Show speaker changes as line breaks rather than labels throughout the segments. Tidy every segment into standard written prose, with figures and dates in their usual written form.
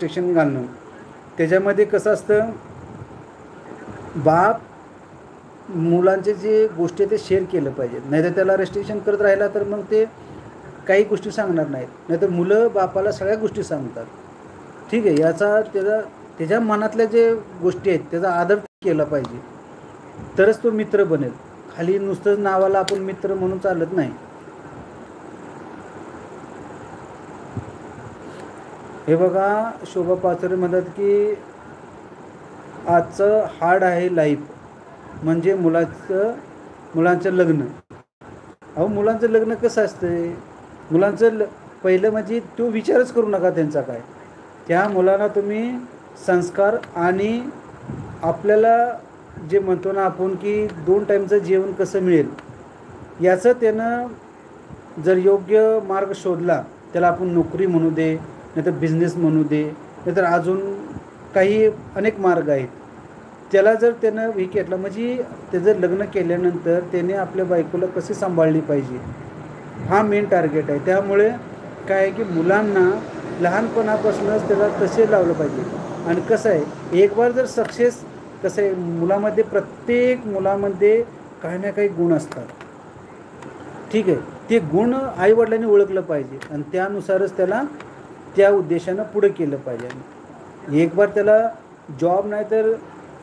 Restriction घालणं. त्याच्यामध्ये कसं असतं, बाप मुलांचे जे गोष्टी ते शेअर केलं पाहिजे, नाहीतर त्याला रेस्ट्रिक्शन करत राहिला तर मग ते काही गोष्टी सांगणार नाहीत, नाहीतर मुलं बापाला सगळ्या गोष्टी सांगतात. ठीक आहे, याचा त्याच्या मनातल्या जे गोष्टी आहेत त्याचा आदर केला पाहिजे, तरच तो मित्र बनेल. खाली नुसतंच नावाला आपण मित्र म्हणून चालत नाही. हे बघा, शोभा पाचोरे म्हणतात की आजचं हार्ड आहे लाईफ म्हणजे मुलांचं लग्न. अहो, मुलांचं लग्न कसं असतं, मुलांचं पहिलं म्हणजे तो विचारच करू नका त्यांचा काय. त्या मुलांना तुम्ही संस्कार आणि आपल्याला जे म्हणतो ना आपण की 2 टाईमचं जेवण कसं मिळेल याचं त्यानं जर योग्य मार्ग शोधला, त्याला आपण नोकरी म्हणू दे, नाहीतर बिझनेस म्हणू दे, नाहीतर अजून काही अनेक मार्ग आहेत, त्याला जर त्यानं हे केलं म्हणजे त्याचं लग्न केल्यानंतर त्याने आपल्या बायकोला कशी सांभाळली पाहिजे हा मेन टार्गेट आहे. त्यामुळे काय आहे की मुलांना लहानपणापासूनच त्याला तसे लावलं पाहिजे. आणि कसं आहे, एक बार जर सक्सेस, कसं आहे मुलामध्ये, प्रत्येक मुलामध्ये काही ना काही गुण असतात. ठीक आहे, ते गुण आईवडिलांनी ओळखलं पाहिजे आणि त्यानुसारच त्याला त्या उद्देशानं पुढे केलं पाहिजे. एक बार त्याला जॉब नाही तर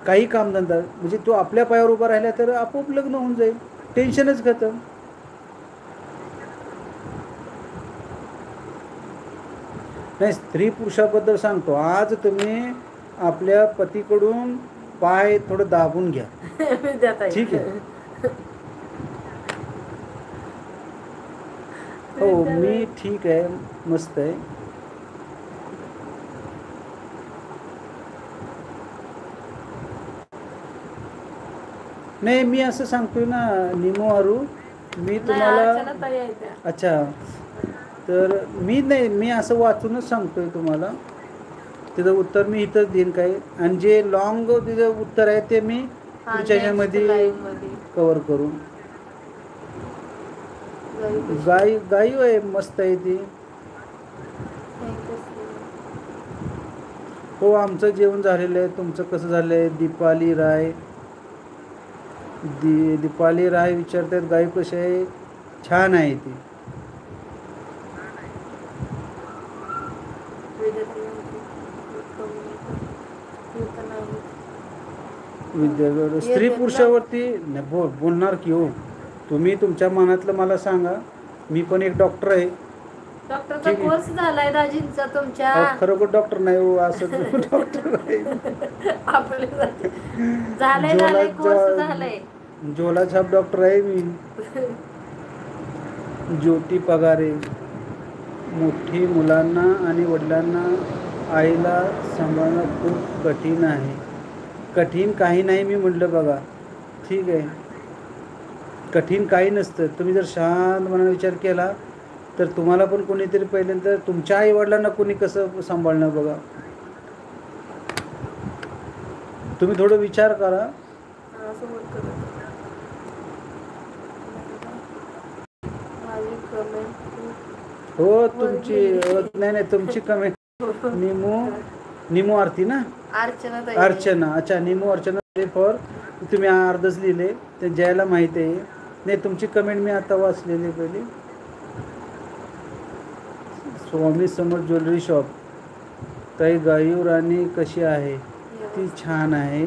काही कामधंदा म्हणजे तो आपल्या पायावर उभा राहिला तर आपोआप लग्न होऊन जाईल, टेन्शनच खतम. नाही, स्त्री पुरुषाबद्दल सांगतो, आज तुम्ही आपल्या पतीकडून पाय थोडं दाबून घ्या. ठीक आहे, हो मी ठीक आहे, मस्त आहे. नाही, मी असं सांगतोय ना निमो आरू, मी तुम्हाला, अच्छा, तर मी असं वाचूनच सांगतोय तुम्हाला. त्याचं उत्तर मी इथंच देईन काय, आणि जे लॉंग तिचं उत्तर आहे ते मी पुढच्या ह्याच्यामध्ये कवर करू. गाई आहे, मस्त आहे ती. हो, आमचं जेवण झालेलं आहे. तुमचं कसं झालं आहे? दीपाली राय विचारतात गाई कशी आहे? छान आहे ती. विद्यार्थी स्त्री पुरुषावरती बोलणार की हो. तुम्ही तुमच्या मनातलं मला सांगा. मी पण एक डॉक्टर आहे.
डॉक्टरचा कोर्स झालाय दाजींचा तुमच्या.
खरोखर डॉक्टर नाही हो, असं डॉक्टर आहे
झालाय कोर्स झालाय.
झोला छाप डॉक्टर आहे मी. ज्योती पगारे, मोठी मुलांना आणि वडिलांना आईला सांभाळणं खूप कठीण आहे. कठीण काही नाही मी म्हटलं बघा. ठीक आहे, कठीण काही नसतं. तुम्ही जर शांत मनाने विचार केला तर तुम्हाला पण कोणीतरी पहिल्यांदा तुमच्या आई वडिलांना कोणी कसं सांभाळणं बघा. तुम्ही थोडं विचार करा. हो, तुमची नाही तुमची कमेंट निमो आरती ना, अर्चना. अच्छा, निमो अर्चना फॉर तुम्ही अर्धच लिहिले ते ज्याला माहिती आहे. नाही, तुमची कमेंट मी आता वाचलेली पहिली. Swami Samarth jewellery shop. ताई गायू राणी कशी आहे? ती छान आहे.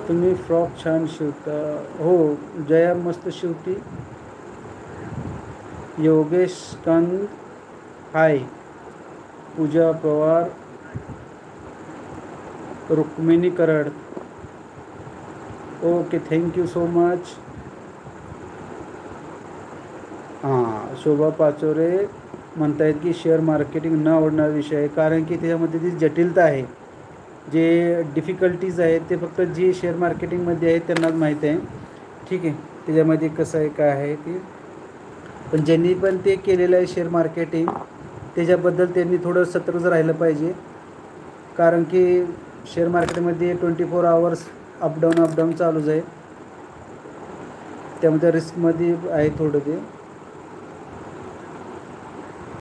तुम्ही फ्रॉक छान शिवता. हो, जया मस्त शिवती. Yogesh Kand hi. Pooja Pawar, Rukmini Karad. Okay, thank you so much. हां, शोभा पाचोरे म्हणतायत की शेअर मार्केटिंग न आवडणारा विषय आहे, कारण की त्याच्यामध्ये जी जटिलता आहे, जे डिफिकल्टीज आहेत ते फक्त जे शेअर मार्केटिंगमध्ये आहेत त्यांनाच माहीत आहे. ठीक आहे, त्याच्यामध्ये कसं आहे काय आहे ते. पण ज्यांनी पण ते केलेलं आहे शेअर मार्केटिंग, त्याच्याबद्दल त्यांनी थोडं सतर्क राहिलं पाहिजे, कारण की शेअर मार्केटमध्ये 24 आवर्स अपडाऊन चालूच आहे. त्यामध्ये रिस्कमध्ये आहे थोडं ते.